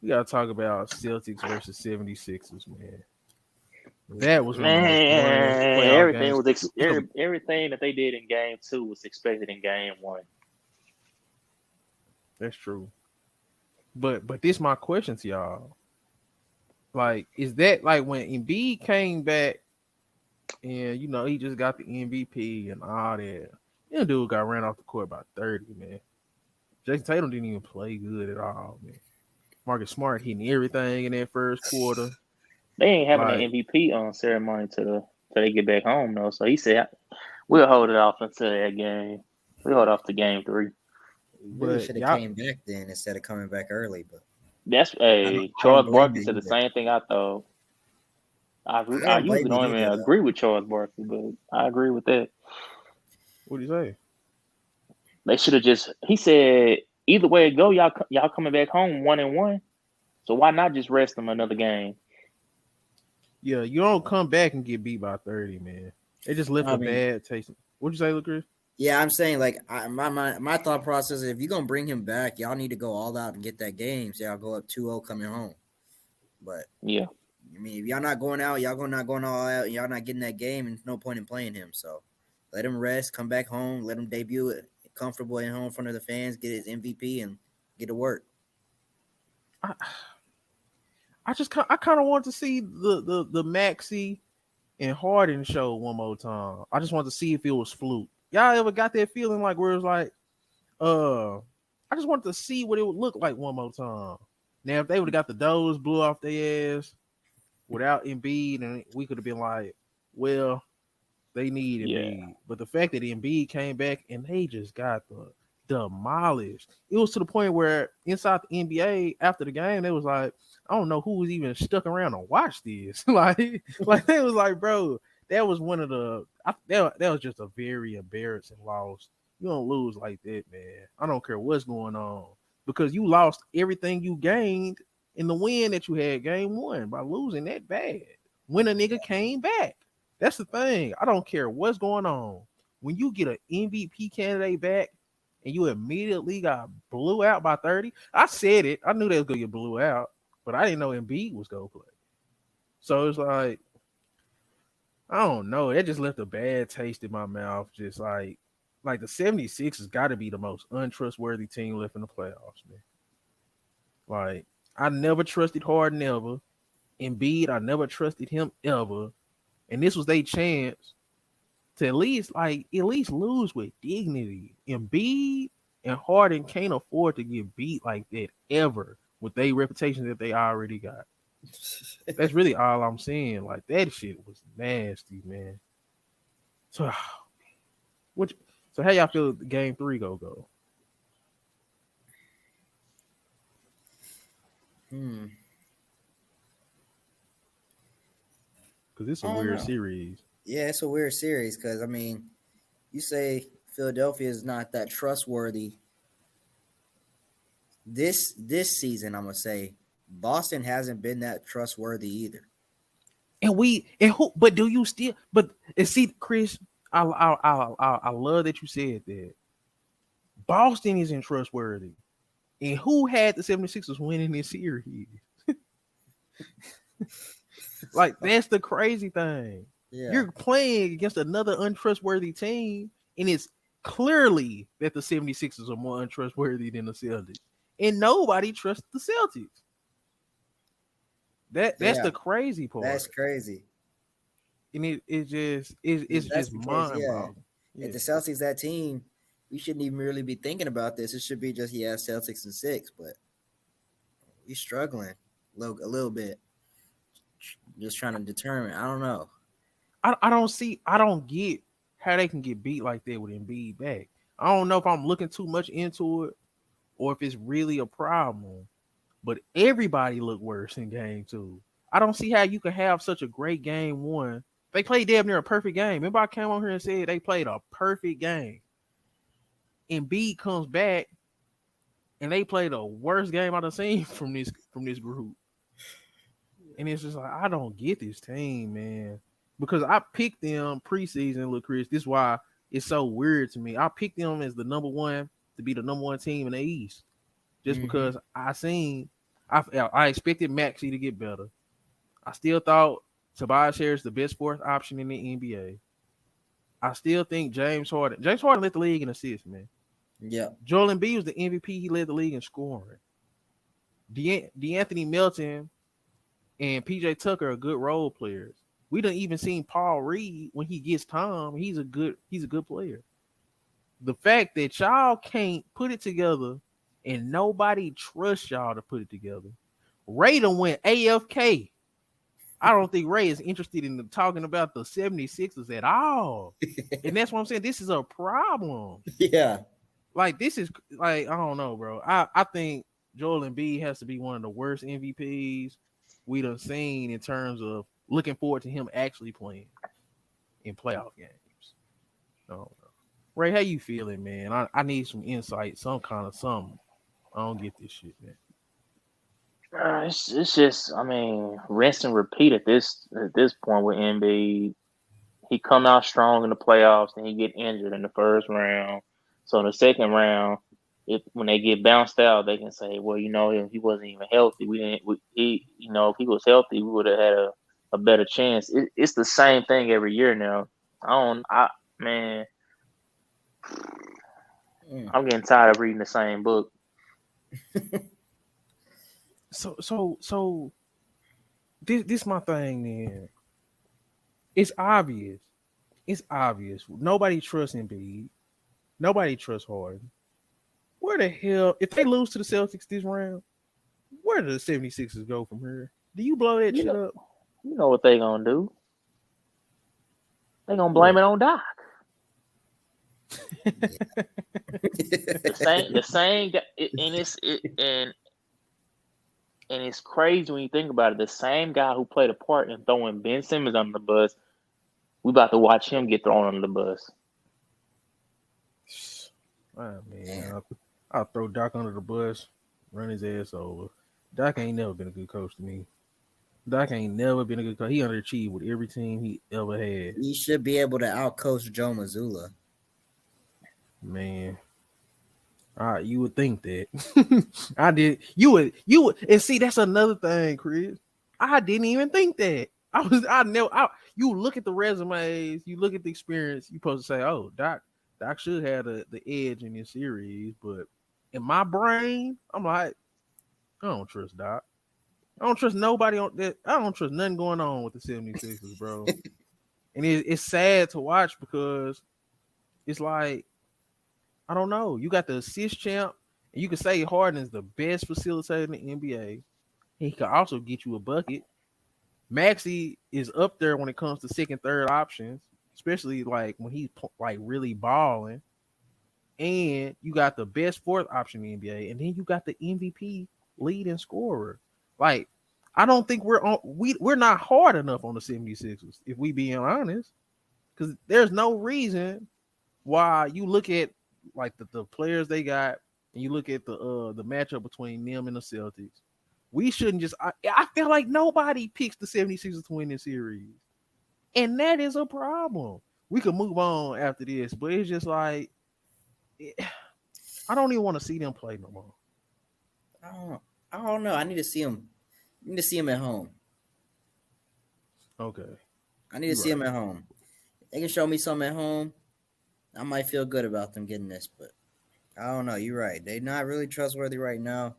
we gotta talk about Celtics versus 76ers, man. That was one of the most boring Man, playoff games ever. everything that they did in game two was expected in game one. That's true. But this my question to y'all. Like, is that like when Embiid came back and he just got the MVP and all that? Dude got ran off the court by 30, man. Jason Tatum didn't even play good at all, man. Marcus Smart hitting everything in that first quarter. They ain't having an Like, MVP ceremony till they get back home though. So he said we'll hold it off until that game. We hold off to game three. He really but should have y'all, came back then instead of coming back early. But That's I don't Charles blame Barkley it said the either. same thing I thought. I I don't usually blame it don't even either though. agree with Charles Barkley, but I agree with that. what do you say? They should have just. He said either way it go, y'all coming back home 1-1. So why not just rest them another game? Yeah, you don't come back and get beat by 30, man. They just left I a mean, bad taste. What'd you say, Chris? yeah, I'm saying like my thought process is if you're gonna bring him back, y'all need to go all out and get that game. So y'all go up 2-0 coming home. But Yeah, I mean, if y'all not going out, y'all not going all out, and y'all not getting that game, and no point in playing him. So let him rest, come back home, let him debut it comfortable at home in front of the fans, get his MVP, and get to work. I, I kind of want to see the Maxi and Harden show one more time. I just want to see if it was fluke. Y'all ever got that feeling like where it's like, I just wanted to see what it would look like one more time. Now, if they would have got the doors blew off their ass without Embiid, and we could have been like, well, they need yeah, Embiid. But the fact that Embiid came back and they just got demolished. It was to the point where inside the NBA after the game, they was like, I don't know who was even stuck around to watch this. like they was like, bro, that was one of that was just a very embarrassing loss. You don't lose like that, man. I don't care what's going on because you lost everything you gained in the win that you had game one by losing that bad. When a nigga came back. That's the thing. I don't care what's going on. When you get an MVP candidate back and you immediately got blew out by 30, I said it. I knew they was gonna get blew out, but I didn't know Embiid was gonna play. So it's like, I don't know. That just left a bad taste in my mouth. Just like the 76 has got to be the most untrustworthy team left in the playoffs, man. Like, I never trusted Harden ever. Embiid, I never trusted him ever. And this was their chance to at least lose with dignity. Embiid and Harden can't afford to get beat like that ever with their reputation that they already got. That's really all I'm saying. Like that shit was nasty, man. So what so how y'all feel game three go? Hmm. Because it's a I don't weird know. series. Yeah, it's a weird series because I mean, you say Philadelphia is not that trustworthy this season. I'm gonna say Boston hasn't been that trustworthy either. And who but do you still but and see Chris, I love that you said that. Boston isn't trustworthy. And who had the 76ers winning this series? Like, that's the crazy thing. Yeah, You're playing against another untrustworthy team, and it's clearly that the 76ers are more untrustworthy than the Celtics. And nobody trusts the Celtics. That's yeah, the crazy that's part. crazy. And it's If that's just the case, mind yeah. boggling. If Yeah. the Celtics that team, we shouldn't even really be thinking about this. It should be just Celtics and six, but we struggling a little bit. Just trying to determine. I don't know. I don't get how they can get beat like that with Embiid back. I don't know if I'm looking too much into it or if it's really a problem. But everybody looked worse in game two. I don't see how you can have such a great game one. They played damn near a perfect game. Remember, I came on here and said they played a perfect game. And B comes back and they played the worst game I've seen from this group. And it's just like I don't get this team, man. Because I picked them preseason, look, Chris. This is why it's so weird to me. I picked them as the number one to be the number one team in the East. Just Mm-hmm. because I seen I expected Maxey to get better. I still thought Tobias Harris the best fourth option in the NBA. I still think James Harden led the league in assists, man. Yeah. Joel Embiid was the MVP. He led the league in scoring. DeAnthony Melton and PJ Tucker are good role players. We done even seen Paul Reed when he gets time. He's a good player. The fact that y'all can't put it together and nobody trusts y'all to put it together. Ray done went AFK. I don't think Ray is interested in talking about the 76ers at all. And that's what I'm saying. This is a problem. Yeah. Like, this is like, I don't know, bro. I think Joel Embiid has to be one of the worst MVPs we done seen in terms of looking forward to him actually playing in playoff games. I don't know. Ray, how you feeling, man? I need some insight, some kind of something. I don't get this shit, man. It's just, I mean, rinse and repeat at this point with Embiid. He come out strong in the playoffs, and he get injured in the first round. So in the second round, when they get bounced out, they can say, well, he wasn't even healthy. If he was healthy, we would have had a better chance. It's the same thing every year now. Man, I'm getting tired of reading the same book. So this my thing, man. It's obvious. Nobody trusts Embiid. Nobody trusts Harden. Where the hell, if they lose to the Celtics this round, where do the 76ers go from here? Do you blow that shit up? You know what they gonna do? They gonna blame it on Doc. the same guy, and it's crazy when you think about it. The same guy who played a part in throwing Ben Simmons under the bus, we about to watch him get thrown under the bus. Oh, man, I'll throw Doc under the bus, run his ass over. Doc ain't never been a good coach to me. Doc ain't never been a good coach. He underachieved with every team he ever had. He should be able to outcoach Joe Mazzulla. Man. All right, you would think that. I did. You would, and see, that's another thing, Chris. I didn't even think that. You look at the resumes, you look at the experience, you're supposed to say, oh, Doc should have the edge in this series, but in my brain, I'm like, I don't trust Doc. I don't trust nobody on that. I don't trust nothing going on with the 76ers, bro. And it's sad to watch because it's like, I don't know. You got the assist champ, and you can say Harden is the best facilitator in the NBA. He can also get you a bucket. Maxey is up there when it comes to second, third options, especially like when he's like really balling. And you got the best fourth option in the NBA, and then you got the MVP leading scorer. Like, I don't think we're not hard enough on the 76ers, if we being honest, because there's no reason why you look at like the players they got, and you look at the matchup between them and the Celtics. We shouldn't just. I feel like nobody picks the 76ers to win this series, and that is a problem. We could move on after this, but it's just like I don't even want to see them play no more. I don't know. I need to see them. I need to see them at home. Okay. I need to see them at home. If they can show me something at home, I might feel good about them getting this, but I don't know. You're right. They're not really trustworthy right now.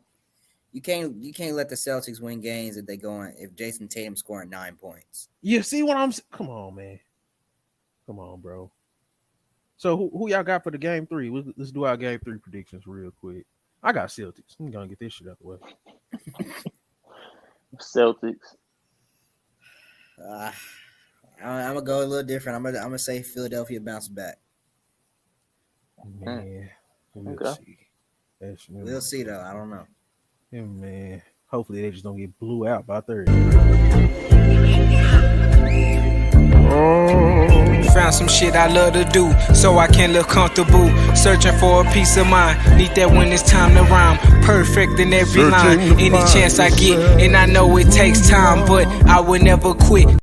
You can't let the Celtics win games if Jason Tatum's scoring 9 points. You see what I'm saying? Come on, man. Come on, bro. So who y'all got for the game 3? Let's do our game 3 predictions real quick. I got Celtics. I'm gonna get this shit out the way. Celtics. I'm gonna go a little different. I'm gonna say Philadelphia bounce back. Man, we'll see. We'll see though. I don't know. Yeah, man. Hopefully they just don't get blew out by 30. Found some shit I love to do, so I can live comfortable. Searching for a peace of mind, need that when it's time to rhyme. Perfect in every line, any chance I get, and I know it takes time, but I would never quit.